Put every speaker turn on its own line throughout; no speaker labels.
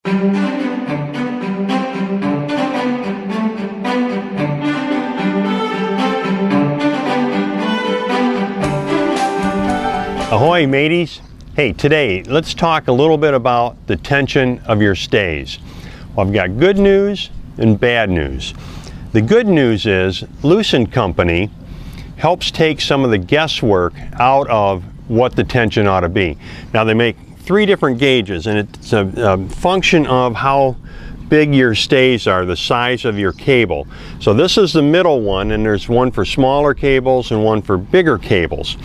Ahoy mateys! Hey, today let's talk a little bit about the tension of your stays. Well, I've got good news and bad news. The good news is Loos & Company helps take some of the guesswork out of what the tension ought to be. Now they make 3 different gauges, and it's a function of how big your stays are, the size of your cable. So this is the middle one, and there's one for smaller cables and one for bigger cables.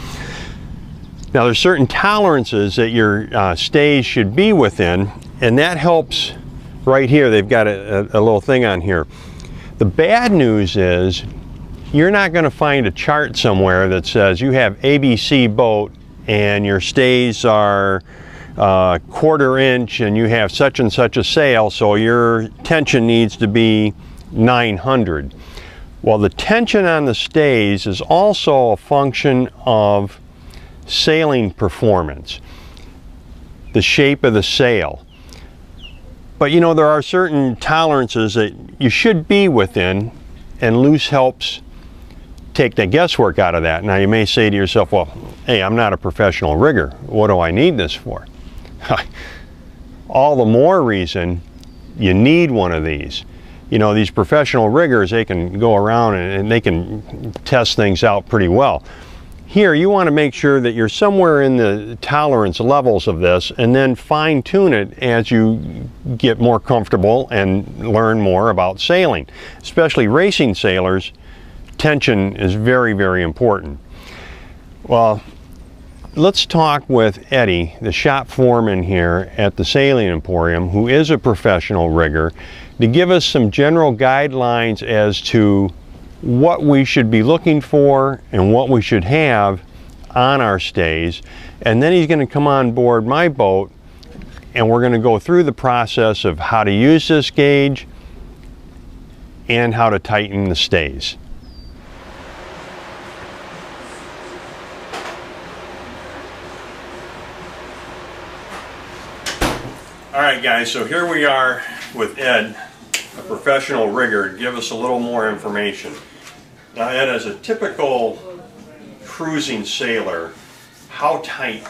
Now there's certain tolerances that your stays should be within, and that helps right here. They've got a little thing on here. The bad news is you're not going to find a chart somewhere that says you have ABC boat and your stays are 1/4 inch and you have such and such a sail, so your tension needs to be 900. Well, the tension on the stays is also a function of sailing performance, the shape of the sail. But you know, there are certain tolerances that you should be within, and Loos helps take the guesswork out of that. Now you may say to yourself, well, hey, I'm not a professional rigger. What do I need this for? All the more reason you need one of these. You know, these professional riggers, they can go around and they can test things out pretty well. Here, you want to make sure that you're somewhere in the tolerance levels of this, and then fine-tune it as you get more comfortable and learn more about sailing. Especially racing sailors, tension is very, very important. Well, let's talk with Eddie, the shop foreman here at the Sailing Emporium, who is a professional rigger, to give us some general guidelines as to what we should be looking for and what we should have on our stays. And then he's going to come on board my boat and we're going to go through the process of how to use this gauge and how to tighten the stays. Alright guys, so here we are with Ed, a professional rigger, to give us a little more information. Now Ed, as a typical cruising sailor, how tight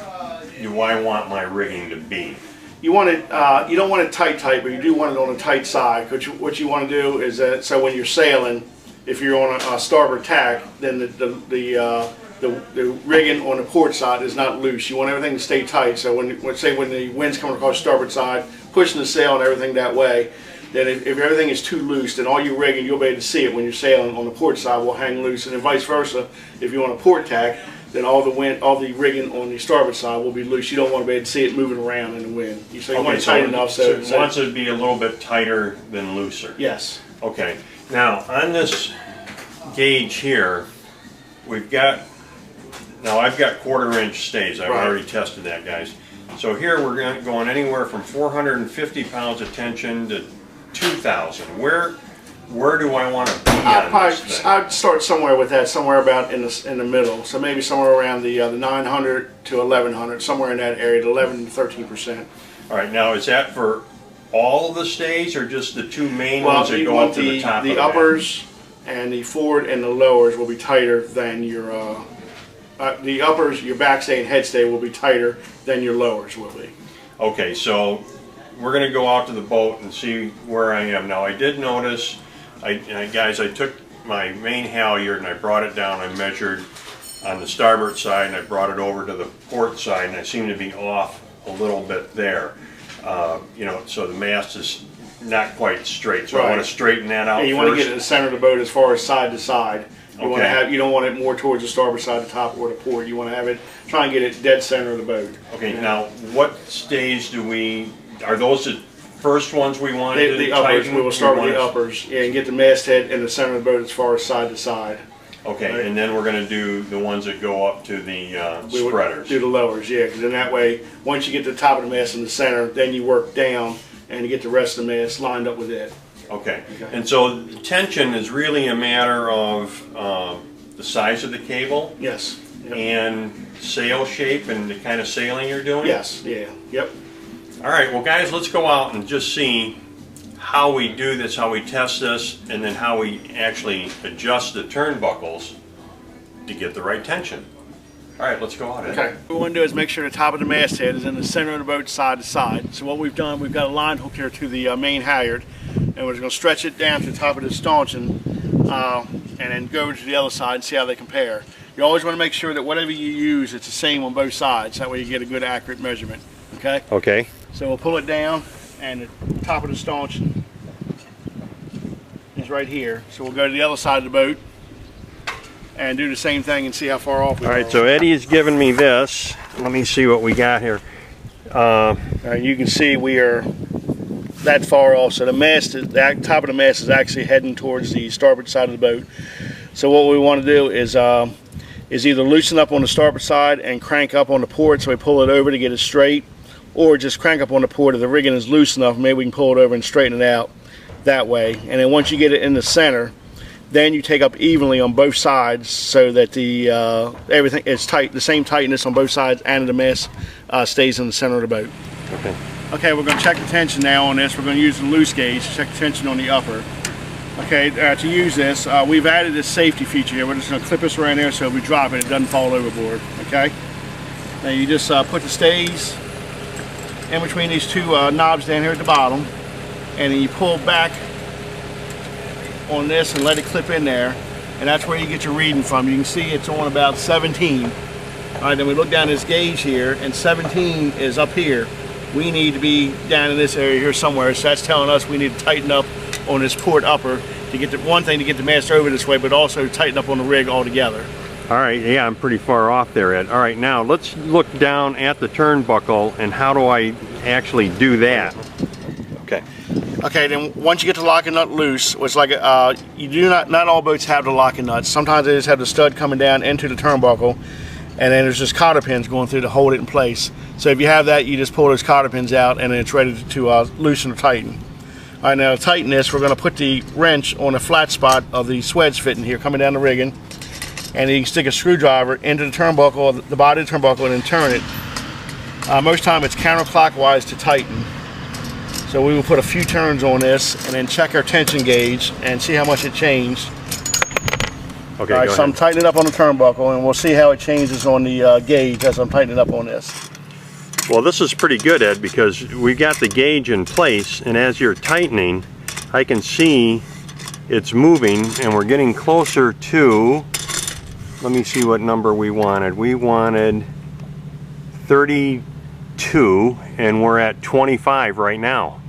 do I want my rigging to be?
You want it, you don't want it tight, but you do want it on the tight side. What you want to do is that, so when you're sailing, if you're on a starboard tack, then the rigging on the port side is not loose. You want everything to stay tight. So when the wind's coming across the starboard side, pushing the sail and everything that way, then if everything is too loose, then all your rigging, you'll be able to see it when you're sailing on the port side will hang loose, and then vice versa. If you're on a port tack, then all the rigging on the starboard side will be loose. You don't want to be able to see it moving around in the wind. So you want it tight enough
so you want it to be a little bit tighter than looser.
Yes.
Okay. Now on this gauge here, we've got, now I've got 1/4 inch stays. I've already tested that, guys. So here we're going anywhere from 450 pounds of tension to 2,000. Where do I want to be on this thing?
I'd start somewhere with that, somewhere about in the middle. So maybe somewhere around the 900 to 1,100, somewhere in that area, 11 to 13%.
All right. Now is that for all of the stays or just the 2 main ones that go up to the top of the
uppers and the forward and the lowers will be tighter than your the uppers, your backstay and headstay will be tighter than your lowers will be.
Okay, so we're going to go out to the boat and see where I am. Now I did notice, guys, I took my main halyard and I brought it down. I measured on the starboard side and I brought it over to the port side, and I seem to be off a little bit there. You know, so the mast is not quite straight, so I want to straighten that out.
Yeah, you want to get in the center of the boat as far as side to side. You want to have, you don't want it more towards the starboard side, the top, or the port. You want to have it, try and get it dead center of the boat.
Okay, now what stays do we, are those the first ones we want to
the uppers, we will start with the uppers, and get the masthead in the center of the boat as far as side to side.
Okay, right? And then we're going to do the ones that go up to the spreaders.
Do the lowers, yeah, because in that way, once you get the top of the mast in the center, then you work down and you get the rest of the mast lined up with it.
Okay. And so tension is really a matter of the size of the cable?
Yes. Yep.
And sail shape and the kind of sailing you're doing?
Yes, yeah, yep.
All right, well guys, let's go out and just see how we do this, how we test this, and then how we actually adjust the turnbuckles to get the right tension. All right, let's go out.
Okay. What we want to do is make sure the top of the masthead is in the center of the boat, side to side. So what we've done, we've got a line hook here to the main halyard, and we're just going to stretch it down to the top of the stanchion, and then go over to the other side and see how they compare. You always want to make sure that whatever you use, it's the same on both sides. That way you get a good accurate measurement. Okay?
Okay.
So we'll pull it down, and the top of the stanchion is right here. So we'll go to the other side of the boat and do the same thing and see how far off we are.
All right, so Eddie's given me this. Let me see what we got here.
You can see we are that far off. So the mast, the top of the mast is actually heading towards the starboard side of the boat. So what we want to do is either loosen up on the starboard side and crank up on the port, so we pull it over to get it straight, or just crank up on the port if the rigging is loose enough. Maybe we can pull it over and straighten it out that way. And then once you get it in the center, then you take up evenly on both sides so that the everything is tight, the same tightness on both sides, and the mast stays in the center of the boat.
Okay.
Okay, we're going to check the tension now on this. We're going to use the loose gauge to check the tension on the upper. Okay, to use this, we've added this safety feature here. We're just going to clip this right in there so if we drop it, it doesn't fall overboard. Okay. Now you just put the stays in between these two knobs down here at the bottom, and then you pull back on this and let it clip in there, and that's where you get your reading from. You can see it's on about 17. All right, then we look down this gauge here, and 17 is up here. We need to be down in this area here somewhere, so that's telling us we need to tighten up on this port upper to get the one thing to get the mast over this way, but also tighten up on the rig altogether.
All right, yeah, I'm pretty far off there, Ed. All right, now let's look down at the turnbuckle, and how do I actually do that?
Okay. Okay, then once you get the locking nut loose, it's like you do not all boats have the locking nuts. Sometimes they just have the stud coming down into the turnbuckle, and then there's just cotter pins going through to hold it in place. So if you have that, you just pull those cotter pins out, and then it's ready to loosen or tighten. All right, now to tighten this, we're going to put the wrench on the flat spot of the swedge fitting here, coming down the rigging, and you can stick a screwdriver into the turnbuckle, the body of the turnbuckle, and then turn it. Most time it's counterclockwise to tighten. So we will put a few turns on this and then check our tension gauge and see how much it changed.
Okay,
all right, so I'm tightening it up on the turnbuckle, and we'll see how it changes on the gauge as I'm tightening up on this.
Well, this is pretty good, Ed, because we got the gauge in place, and as you're tightening, I can see it's moving, and we're getting closer to, let me see what number we wanted. We wanted 32, and we're at 25 right now.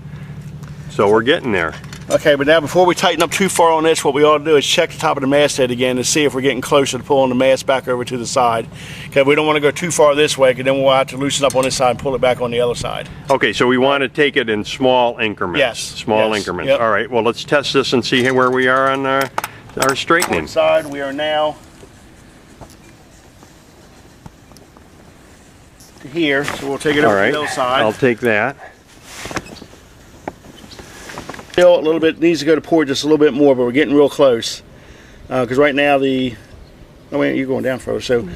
So we're getting there.
Okay, but now before we tighten up too far on this, what we ought to do is check the top of the masthead again to see if we're getting closer to pulling the mast back over to the side. Okay, we don't want to go too far this way, because then we'll have to loosen up on this side and pull it back on the other side.
Okay, so we want to take it in small increments.
Yes.
Small increments.
Yep.
All right, well, let's test this and see where we are on our straightening.
On side, we are now to here, so we'll take it over to the other side.
I'll take that.
Still a little bit, needs to go to port just a little bit more, but we're getting real close. Because right now oh wait, you're going down further. So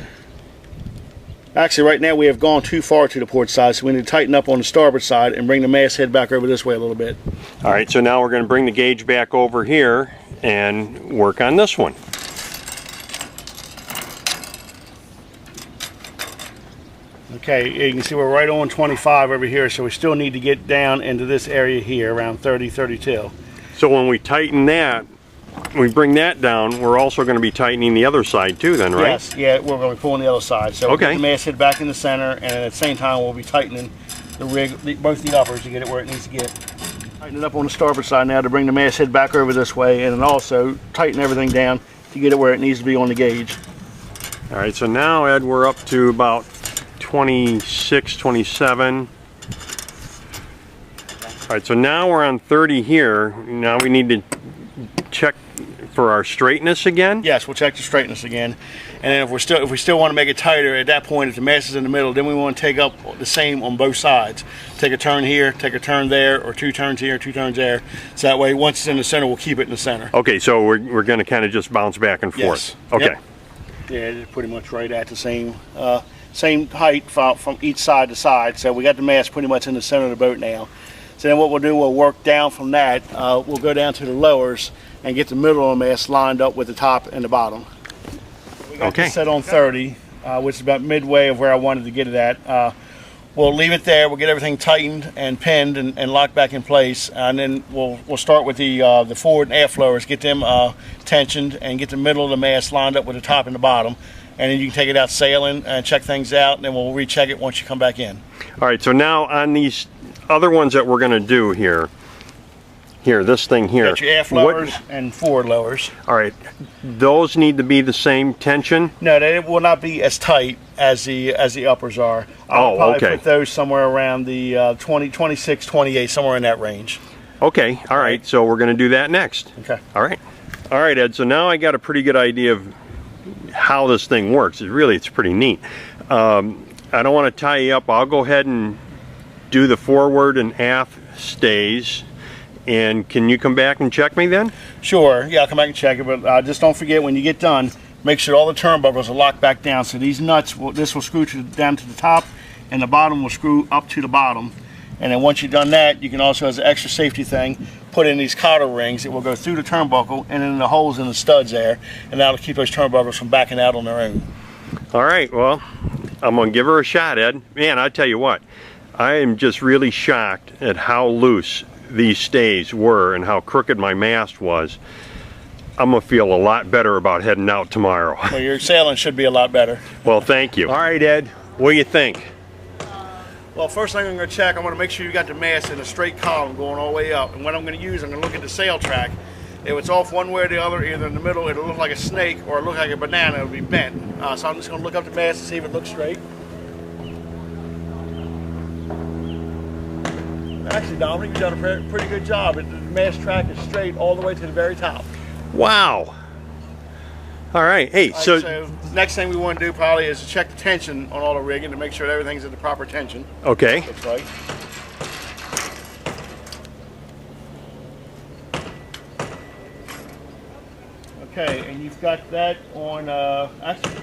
actually right now we have gone too far to the port side, so we need to tighten up on the starboard side and bring the masthead back over this way a little bit.
All right, so now we're going to bring the gauge back over here and work on this one.
Okay, you can see we're right on 25 over here, so we still need to get down into this area here around 30, 32.
So when we tighten that, we bring that down, we're also going to be tightening the other side too then, right?
Yes, yeah, we're going to be pulling the other side. So we'll get the masthead back in the center, and at the same time we'll be tightening the rig, both the uppers, to get it where it needs to get. Tighten it up on the starboard side now to bring the masthead back over this way, and then also tighten everything down to get it where it needs to be on the gauge.
All right, so now, Ed, we're up to about 26, 27. All right, so now we're on 30 here. Now we need to check for our straightness again?
Yes, we'll check the straightness again. And then if we still want to make it tighter at that point, if the mast is in the middle, then we want to take up the same on both sides. Take a turn here, take a turn there, or 2 turns here, 2 turns there. So that way, once it's in the center, we'll keep it in the center.
Okay, so we're going to kind of just bounce back and forth.
Yes.
Okay.
Yep. Yeah, it's pretty much right at the same same height from each side to side. So we got the mast pretty much in the center of the boat now. So then what we'll do, we'll work down from that. We'll go down to the lowers and get the middle of the mast lined up with the top and the bottom. We got this set on 30, which is about midway of where I wanted to get it at. We'll leave it there. We'll get everything tightened and pinned and locked back in place, and then we'll start with the forward and aft lowers, get them tensioned, and get the middle of the mast lined up with the top and the bottom. And then you can take it out sailing and check things out, and then we'll recheck it once you come back in.
All right, so now on these other ones that we're going to do here, this thing here.
Got your aft lowers and forward lowers.
All right, those need to be the same tension?
No, they will not be as tight as the uppers are. I'll probably put those somewhere around the 26, 28, somewhere in that range.
Okay, all right, so we're going to do that next.
Okay.
All right, Ed, so now I got a pretty good idea of how this thing works. It's pretty neat. I don't want to tie you up. I'll go ahead and do the forward and aft stays. And can you come back and check me then?
Sure, yeah, I'll come back and check it, but just don't forget when you get done, make sure all the turnbuckles are locked back down. So these nuts, this will screw down to the top, and the bottom will screw up to the bottom. And then once you've done that, you can also, as an extra safety thing, put in these cotter rings. It will go through the turnbuckle and in the holes in the studs there, and that'll keep those turnbuckles from backing out on their own.
All right, well, I'm gonna give her a shot, Ed. Man, I tell you what, I am just really shocked at how loose these stays were and how crooked my mast was. I'm gonna feel a lot better about heading out tomorrow.
Well, your sailing should be a lot better.
Well, thank you. All right, Ed, what do you think?
Well, first thing I'm going to check, I'm going to make sure you got the mast in a straight column going all the way up. And what I'm going to use, I'm going to look at the sail track. If it's off one way or the other, either in the middle, it'll look like a snake, or it'll look like a banana, it'll be bent. So I'm just going to look up the mast and see if it looks straight. Actually, Dominic, you've done a pretty good job. The mast track is straight all the way to the very top.
Wow. All right, hey,
so next thing we want to do probably is check the tension on all the rigging to make sure everything's at the proper tension.
Okay.
Looks like. Okay, and you've got that on,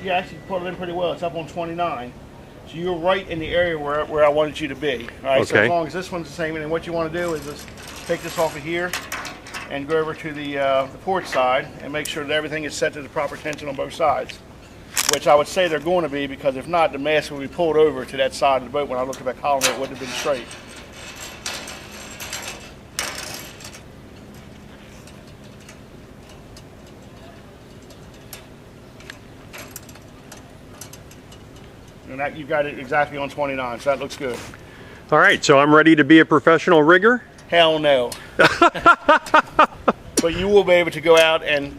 you actually put it in pretty well. It's up on 29. So you're right in the area where I wanted you to be. All right, so as long as this one's the same, and then what you want to do is just take this off of here and go over to the port side and make sure that everything is set to the proper tension on both sides, which I would say they're going to be, because if not, the mast will be pulled over to that side of the boat. When I looked at that column, it wouldn't have been straight. And that, you've got it exactly on 29, so that looks good.
All right, so I'm ready to be a professional rigger?
Hell no. But you will be able to go out and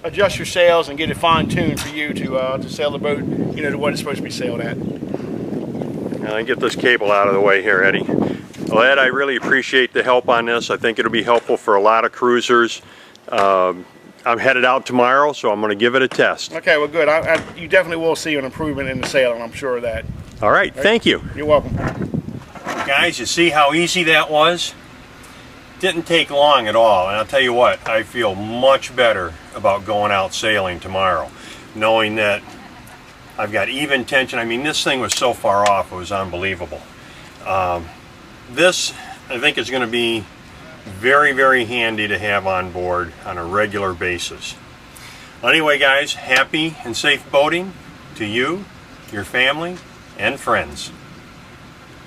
adjust your sails and get it fine-tuned for you to sail the boat, you know, to what it's supposed to be sailed at.
Now, get this cable out of the way here, Eddie. Well, Ed, I really appreciate the help on this. I think it'll be helpful for a lot of cruisers. I'm headed out tomorrow, so I'm going to give it a test.
Okay, well, good. You definitely will see an improvement in the sailing, I'm sure of that.
All right, thank you.
You're welcome.
Guys, you see how easy that was? Didn't take long at all, and I'll tell you what, I feel much better about going out sailing tomorrow, knowing that I've got even tension. I mean, this thing was so far off, it was unbelievable. This, I think, is going to be very, very handy to have on board on a regular basis. Anyway, guys, happy and safe boating to you, your family, and friends.